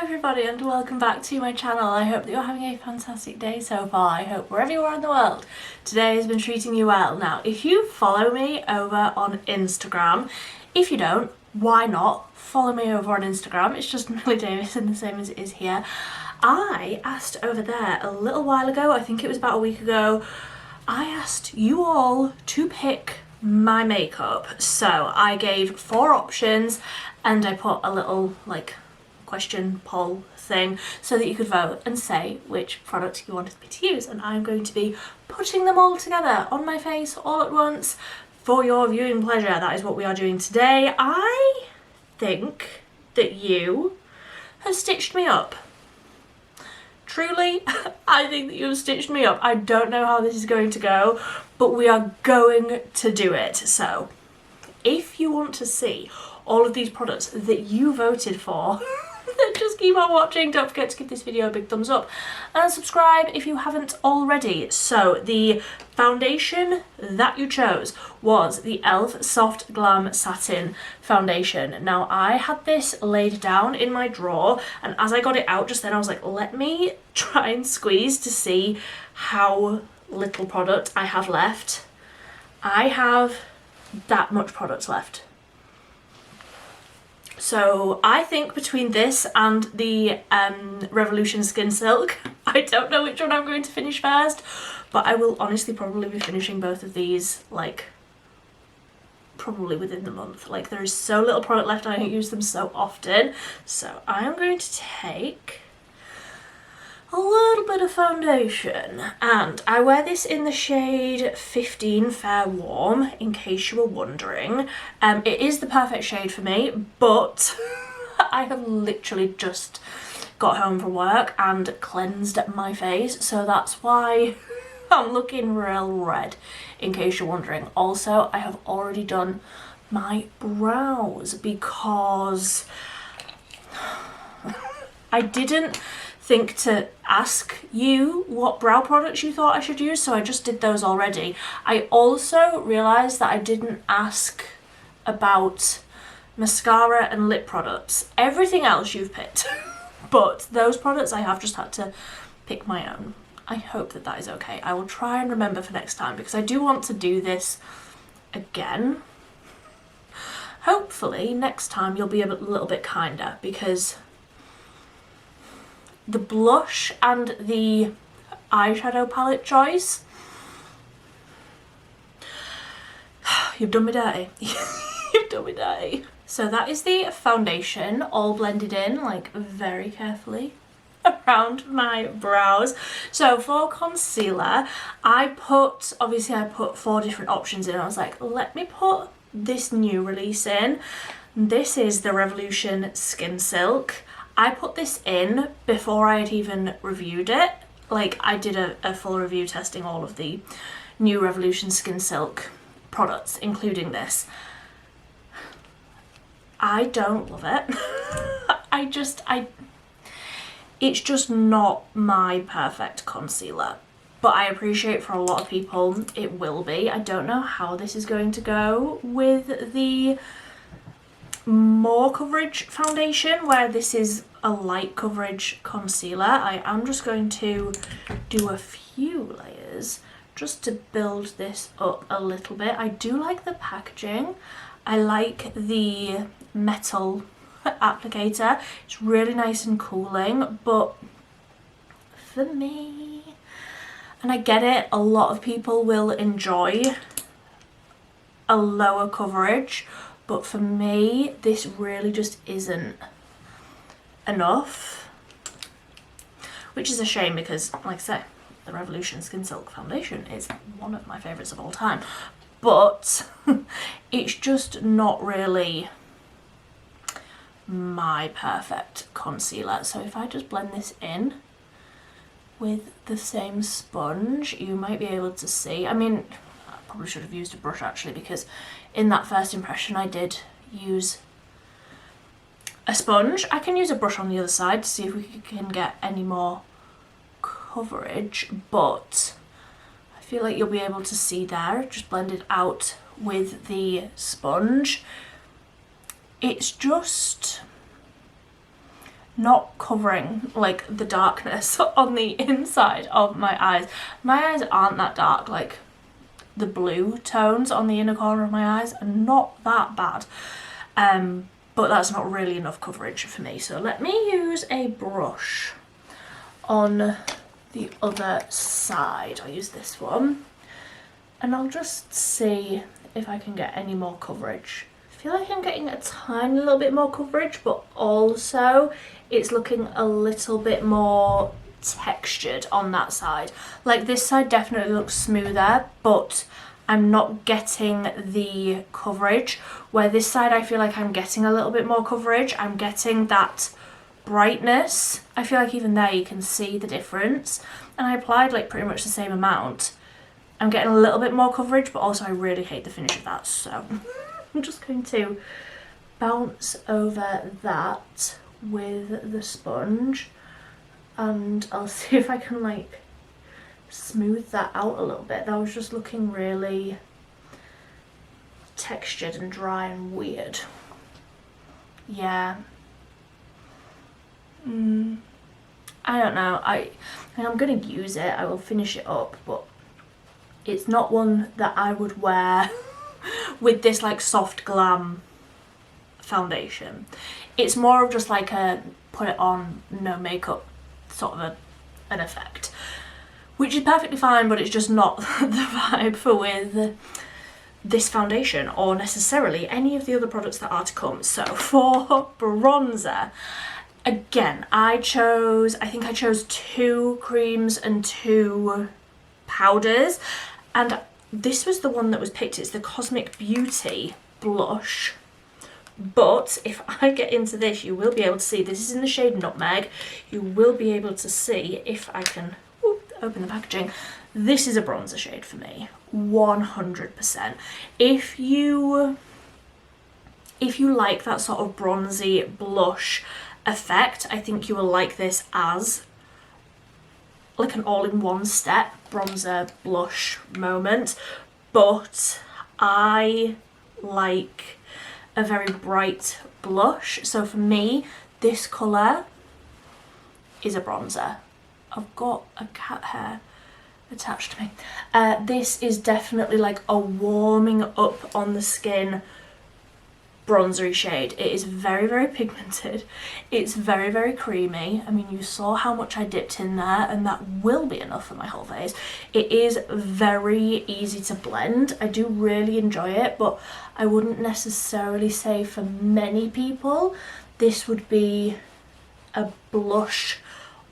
everybody and welcome back to my channel. I hope that you're having a fantastic day so far. I hope wherever you are in the world today has been treating you well. Now, if you follow me over on Instagram, if you don't, why not follow me over on Instagram? It's just Millie Davison, the same as it is here. I asked over there a little while ago, I think it was about a week ago, I asked you all to pick my makeup. So I gave 4 options and I put a little question poll thing so that you could vote and say which product you wanted me to use, and I'm going to be putting them all together on my face all at once for your viewing pleasure. That is what we are doing today. I think that you have stitched me up. Truly, I think that you have stitched me up. I don't know how this is going to go, but we are going to do it. So if you want to see all of these products that you voted for, then just keep on watching. Don't forget to give this video a big thumbs up and subscribe if you haven't already. So the foundation that you chose was the e.l.f. Soft Glam Satin Foundation. Now, I had this laid down in my drawer, and as I got it out just then I was like, let me try and squeeze to see how little product I have left. I have that much product left. So I think between this and the Revolution Skin Silk, I don't know which one I'm going to finish first, but I will honestly probably be finishing both of these probably within the month. There is so little product left and I don't use them so often. So I am going to take a little bit of foundation, and I wear this in the shade 15 Fair Warm, in case you were wondering. It is the perfect shade for me, but I have literally just got home from work and cleansed my face, so that's why I'm looking real red, in case you're wondering. Also, I have already done my brows because I didn't think to ask you what brow products you thought I should use, so I just did those already. I also realised that I didn't ask about mascara and lip products. Everything else you've picked, but those products I have just had to pick my own. I hope that that is okay. I will try and remember for next time, because I do want to do this again. Hopefully next time you'll be a little bit kinder, because the blush and the eyeshadow palette choice, you've done me dirty. You've done me dirty. So that is the foundation all blended in very carefully around my brows. So for concealer, I put 4 different options in. I was like, let me put this new release in. This is the Revolution Skin Silk. I put this in before I had even reviewed it. I did a full review testing all of the new Revolution Skin Silk products, including this. I don't love it. It's just not my perfect concealer, but I appreciate for a lot of people it will be. I don't know how this is going to go with the more coverage foundation, where this is a light coverage concealer. I am just going to do a few layers just to build this up a little bit. I do like the packaging. I like the metal applicator. It's really nice and cooling, but for me, and I get it, a lot of people will enjoy a lower coverage, but for me, this really just isn't enough, which is a shame, because like I say, the Revolution Skin Silk foundation is one of my favourites of all time, but it's just not really my perfect concealer. So if I just blend this in with the same sponge, you might be able to see. I mean, I probably should have used a brush actually, because in that first impression I did use a sponge. I can use a brush on the other side to see if we can get any more coverage, but I feel like you'll be able to see there, just blend it out with the sponge. It's just not covering like the darkness on the inside of my eyes. My eyes aren't that dark, like the blue tones on the inner corner of my eyes are not that bad, but that's not really enough coverage for me. So let me use a brush on the other side. I'll use this one and I'll just see if I can get any more coverage. I feel like I'm getting a tiny little bit more coverage, but also it's looking a little bit more textured on that side. Like this side definitely looks smoother, but I'm not getting the coverage, where this side I feel like I'm getting a little bit more coverage. I'm getting that brightness. I feel like even there you can see the difference, and I applied like pretty much the same amount. I'm getting a little bit more coverage, but also I really hate the finish of that, so I'm just going to bounce over that with the sponge, and I'll see if I can like smooth that out a little bit. That was just looking really textured and dry and weird. Yeah. I don't know. I mean, I'm gonna use it. I will finish it up, but it's not one that I would wear with this like soft glam foundation. It's more of just like a put it on, no makeup sort of an effect, which is perfectly fine, but it's just not the vibe for with this foundation or necessarily any of the other products that are to come. So for bronzer, again, I think I chose 2 creams and 2 powders, and this was the one that was picked. It's the Cosmic Beauty blush, but if I get into this, you will be able to see, this is in the shade Nutmeg. You will be able to see, if I can open the packaging, this is a bronzer shade for me, 100%. If you like that sort of bronzy blush effect, I think you will like this as like an all-in-one step bronzer blush moment. But I like a very bright blush, so for me this colour is a bronzer. I've got a cat hair attached to me. This is definitely like a warming up on the skin bronzery shade. It is very, very pigmented. It's very, very creamy. I mean, you saw how much I dipped in there, and that will be enough for my whole face. It is very easy to blend. I do really enjoy it, but I wouldn't necessarily say for many people this would be a blush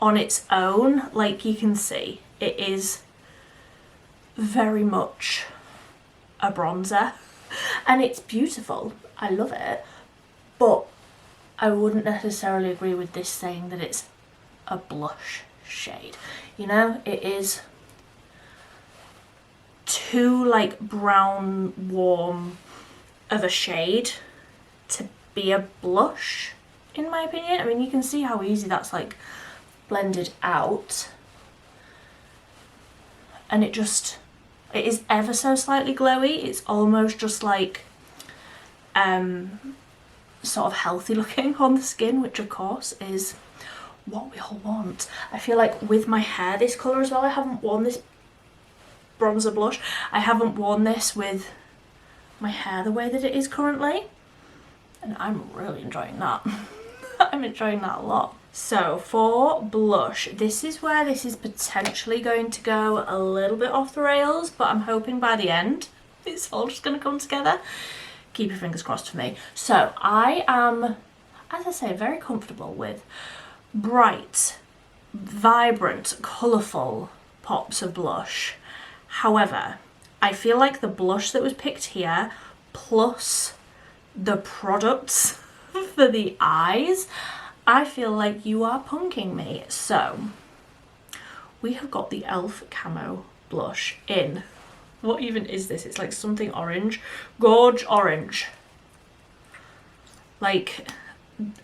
on its own. Like you can see, it is very much a bronzer and it's beautiful. I love it, but I wouldn't necessarily agree with this saying that it's a blush shade. You know, it is too like brown warm of a shade to be a blush, in my opinion. I mean, you can see how easy that's like blended out, and it is ever so slightly glowy. It's almost just like sort of healthy looking on the skin, which of course is what we all want. I feel like with my hair this colour as well, I haven't worn this bronzer blush, I haven't worn this with my hair the way that it is currently, and I'm really enjoying that. I'm enjoying that a lot. So for blush, this is where this is potentially going to go a little bit off the rails, but I'm hoping by the end it's all just going to come together. Keep your fingers crossed for me. So I am, as I say, very comfortable with bright, vibrant, colourful pops of blush. However, I feel like the blush that was picked here, plus the products for the eyes, I feel like you are punking me. So we have got the e.l.f. Camo blush in, what even is this? It's like something orange, gorge orange. Like,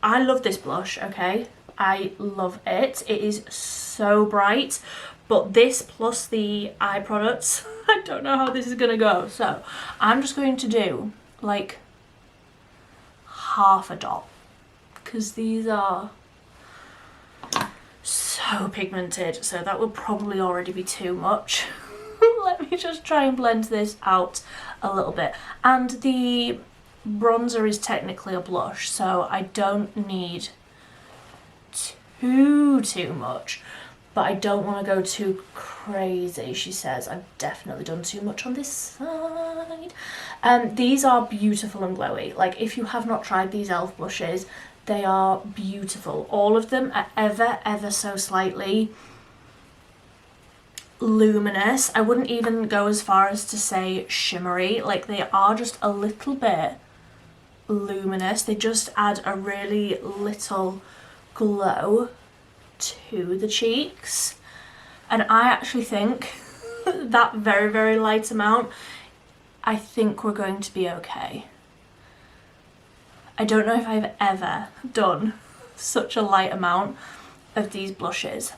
I love this blush, okay? I love it. It is so bright, but this plus the eye products, I don't know how this is gonna go. So I'm just going to do like half a dot, because these are so pigmented, so that would probably already be too much. Let me just try and blend this out a little bit. And the bronzer is technically a blush, so I don't need too much, but I don't want to go too crazy. She says I've definitely done too much on this side. These are beautiful and glowy. Like, if you have not tried these e.l.f. blushes, they are beautiful. All of them are ever so slightly luminous. I wouldn't even go as far as to say shimmery. Like, they are just a little bit luminous. They just add a really little glow to the cheeks, and I actually think that very light amount, I think we're going to be okay. I don't know if I've ever done such a light amount of these blushes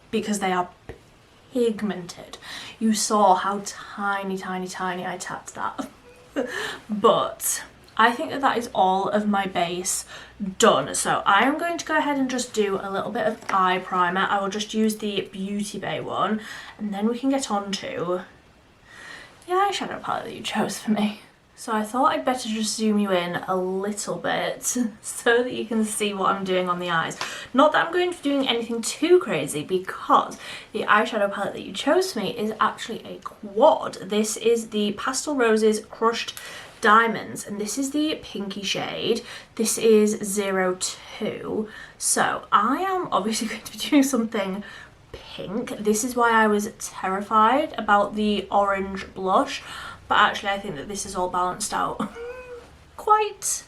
because they are pigmented. You saw how tiny I tapped that. But I think that is all of my base done. So I am going to go ahead and just do a little bit of eye primer. I will just use the Beauty Bay one, and then we can get on to the eyeshadow palette that you chose for me. So I thought I'd better just zoom you in a little bit so that you can see what I'm doing on the eyes. Not that I'm going to be doing anything too crazy, because the eyeshadow palette that you chose for me is actually a quad. This is the Pastel Roses Crushed Diamonds, and this is the pinky shade. This is 02. So I am obviously going to be doing something pink. This is why I was terrified about the orange blush, but actually I think that this is all balanced out quite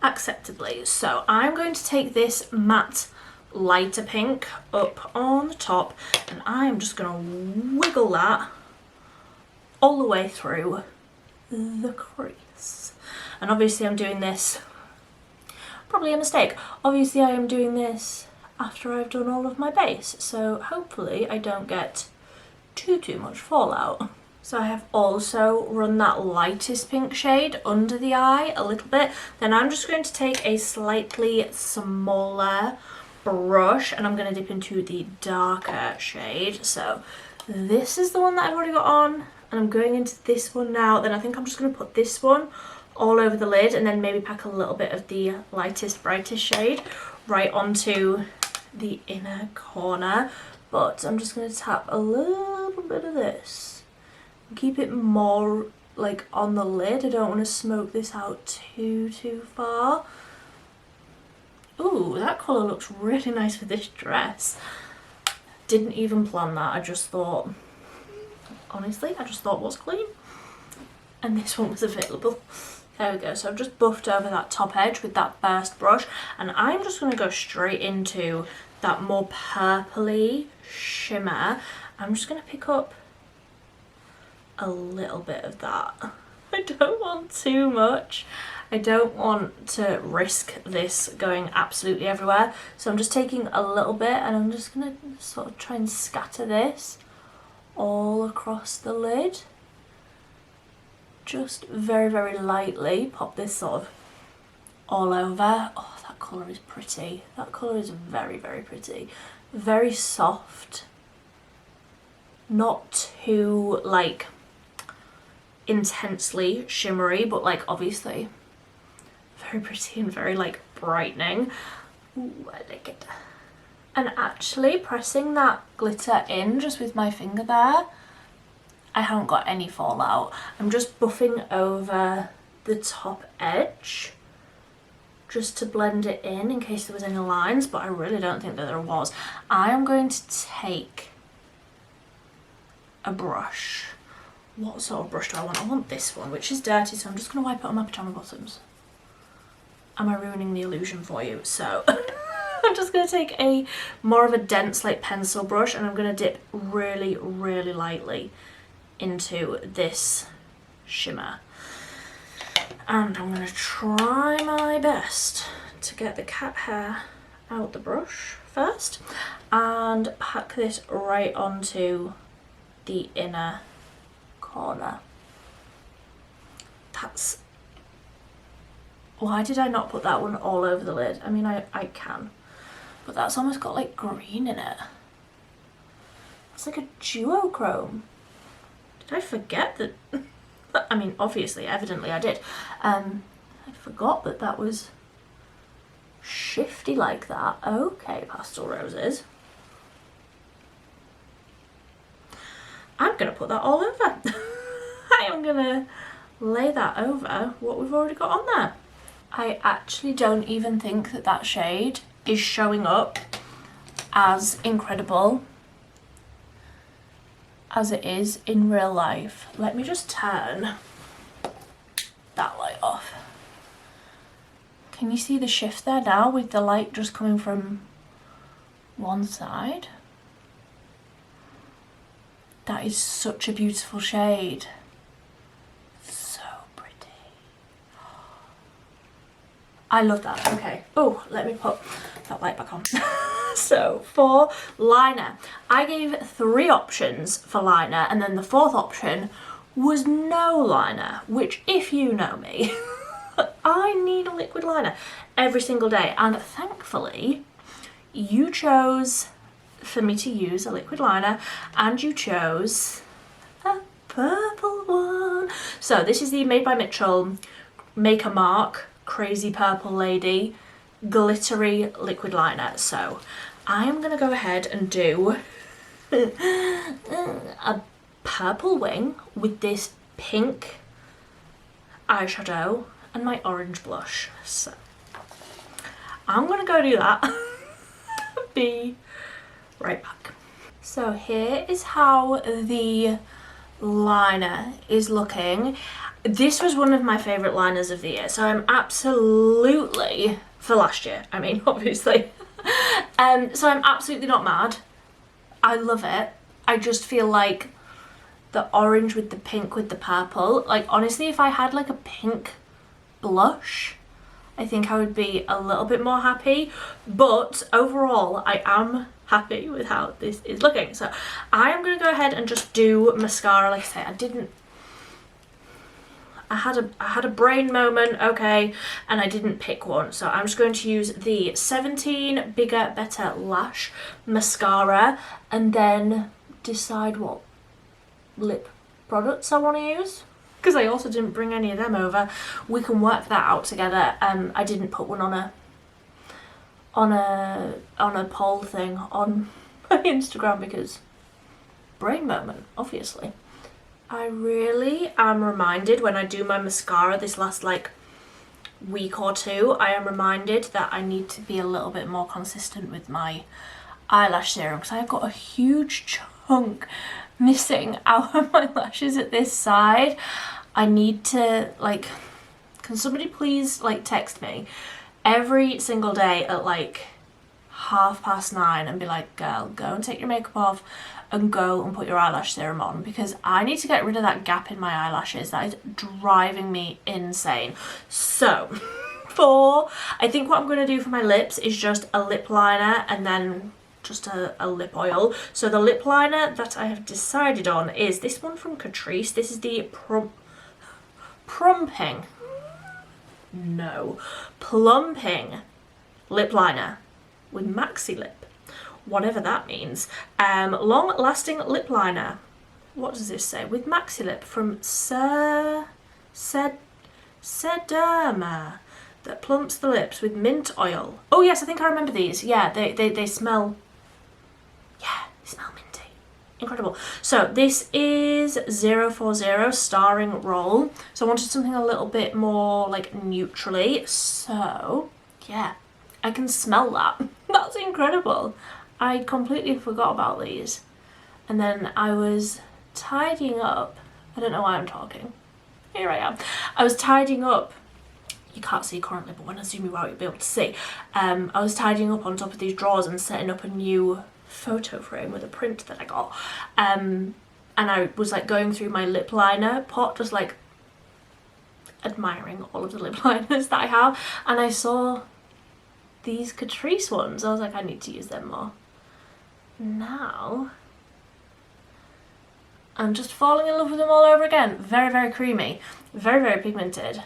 acceptably. So I'm going to take this matte lighter pink up on the top, and I am just going to wiggle that all the way through the crease. And obviously I'm doing this, probably a mistake, obviously I am doing this after I've done all of my base, so hopefully I don't get too much fallout. So I have also run that lightest pink shade under the eye a little bit. Then I'm just going to take a slightly smaller brush and I'm going to dip into the darker shade. So this is the one that I've already got on, and I'm going into this one now. Then I think I'm just going to put this one all over the lid, and then maybe pack a little bit of the lightest, brightest shade right onto the inner corner. But I'm just going to tap a little bit of this. Keep it more like on the lid. I don't want to smoke this out too far. Ooh, that colour looks really nice for this dress. Didn't even plan that. I just thought, honestly, I just thought what's clean? And this one was available. There we go. So I've just buffed over that top edge with that burst brush, and I'm just going to go straight into that more purpley shimmer. I'm just going to pick up a little bit of that. I don't want too much. I don't want to risk this going absolutely everywhere. So I'm just taking a little bit, and I'm just gonna sort of try and scatter this all across the lid. Just very lightly pop this sort of all over. Oh, that colour is pretty. That colour is very pretty. Very soft. Not too like intensely shimmery, but like obviously very pretty and very like brightening. Ooh, I like it. And actually pressing that glitter in just with my finger there, I haven't got any fallout. I'm just buffing over the top edge just to blend it in case there was any lines, but I really don't think that there was. I am going to take a brush. What sort of brush do I want? I want this one, which is dirty, so I'm just going to wipe it on my pyjama bottoms. Am I ruining the illusion for you? So I'm just going to take a more of a dense like pencil brush, and I'm going to dip really lightly into this shimmer. And I'm going to try my best to get the cat hair out the brush first and pack this right onto the inner corner. That's... why did I not put that one all over the lid? I mean, I can, but that's almost got like green in it. It's like a duochrome. Did I forget that? I mean, obviously, evidently I did. I forgot that that was shifty like that. Okay, pastel roses. I'm gonna put that all over. I am gonna lay that over what we've already got on there. I actually don't even think that that shade is showing up as incredible as it is in real life. Let me just turn that light off. Can you see the shift there now with the light just coming from one side? That is such a beautiful shade. So pretty. I love that. Okay. Oh, let me put that light back on. So for liner, I gave 3 options for liner, and then the 4th option was no liner, which, if you know me, I need a liquid liner every single day, and thankfully you chose for me to use a liquid liner, and you chose a purple one. So this is the Made by Mitchell Make a Mark Crazy Purple Lady glittery liquid liner. So I am gonna go ahead and do a purple wing with this pink eyeshadow and my orange blush. So I'm gonna go do that. Be right back. So here is how the liner is looking. This was one of my favourite liners of the year, so I'm absolutely, for last year, I mean, obviously. So I'm absolutely not mad. I love it. I just feel like the orange with the pink with the purple, like honestly, if I had like a pink blush, I think I would be a little bit more happy, but overall I am happy with how this is looking. So I am going to go ahead and just do mascara. Like I say, I had a brain moment, okay, and I didn't pick one, so I'm just going to use the 17 Bigger Better Lash mascara and then decide what lip products I want to use, because I also didn't bring any of them over. We can work that out together. I didn't put one on a poll thing on my Instagram because brain moment, obviously. I really am reminded when I do my mascara this last like week or two, I am reminded that I need to be a little bit more consistent with my eyelash serum, because I've got a huge chunk missing out of my lashes at this side. I need to, like, can somebody please like text me every single day at like 9:30 and be like, girl, go and take your makeup off and go and put your eyelash serum on, because I need to get rid of that gap in my eyelashes. That is driving me insane. So I think what I'm going to do for my lips is just a lip liner and then just a lip oil. So the lip liner that I have decided on is this one from Catrice. This is the plumping lip liner with maxi lip, whatever that means. Long lasting lip liner, what does this say, with maxi lip from Sederma, that plumps the lips with mint oil. Oh yes, I think I remember these. Yeah, they smell, yeah, they smell minty. Incredible. So this is 040 starring roll. So I wanted something a little bit more like neutrally. So yeah, I can smell that. That's incredible. I completely forgot about these. And then I was tidying up. I don't know why I'm talking. Here I am. I was tidying up. You can't see currently, but when I zoom you out, you'll be able to see. I was tidying up on top of these drawers and setting up a new photo frame with a print that I got. And I was like going through my lip liner pot, just like admiring all of the lip liners that I have. And I saw these Catrice ones. I was like, I need to use them more. Now I'm just falling in love with them all over again. Very, very creamy, very, very pigmented.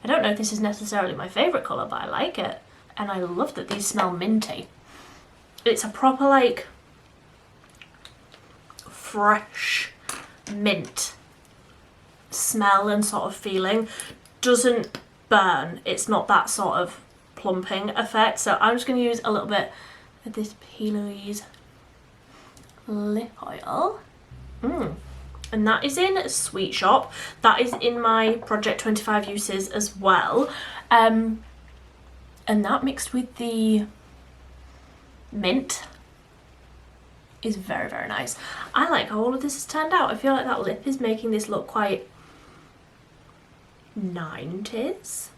I don't know if this is necessarily my favourite colour, but I like it. And I love that these smell minty. It's a proper like fresh mint smell and sort of feeling. Doesn't burn, it's not that sort of plumping effect. So I'm just going to use a little bit of this P. Louise lip oil. And that is in Sweet Shop. That is in my Project 25 uses as well. And that mixed with the mint is very, very nice. I like how all of this has turned out. I feel like that lip is making this look quite 90s.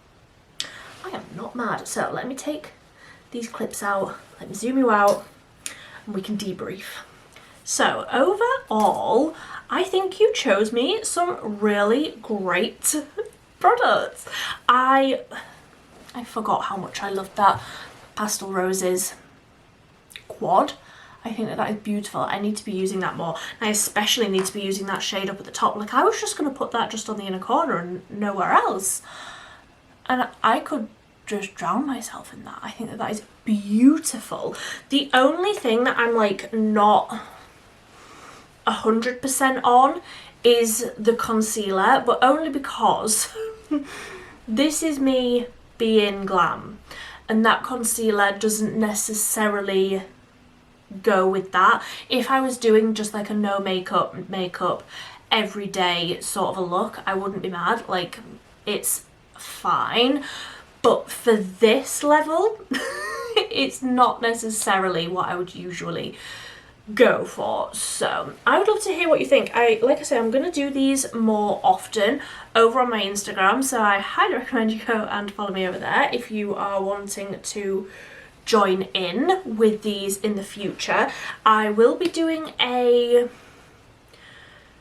I am not mad. So let me take these clips out, let me zoom you out, and we can debrief. So overall, I think you chose me some really great products. I forgot how much I loved that Pastel Roses quad. I think that is beautiful. I need to be using that more. I especially need to be using that shade up at the top. Like, I was just going to put that just on the inner corner and nowhere else. And I could just drown myself in that. I think that that is beautiful. The only thing that I'm like not 100% on is the concealer, but only because this is me being glam, and that concealer doesn't necessarily go with that. If I was doing just like a no makeup everyday sort of a look, I wouldn't be mad. Like, it's fine, but for this level it's not necessarily what I would usually go for. So I would love to hear what you think. Like I say, I'm going to do these more often over on my Instagram, so I highly recommend you go and follow me over there if you are wanting to join in with these in the future. I will be doing a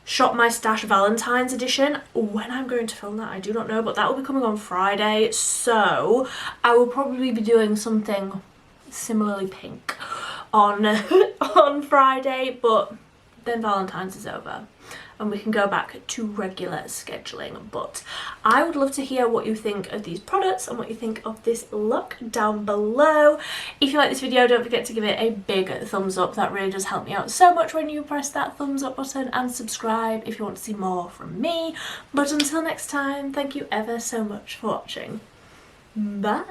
Shop My Stash Valentine's edition. When I'm going to film that, I do not know, but that will be coming on Friday, so I will probably be doing something similarly pink on on Friday, but then Valentine's is over and we can go back to regular scheduling. But I would love to hear what you think of these products and what you think of this look down below. If you like this video, don't forget to give it a big thumbs up. That really does help me out so much when you press that thumbs up button, and subscribe if you want to see more from me. But until next time, thank you ever so much for watching. Bye.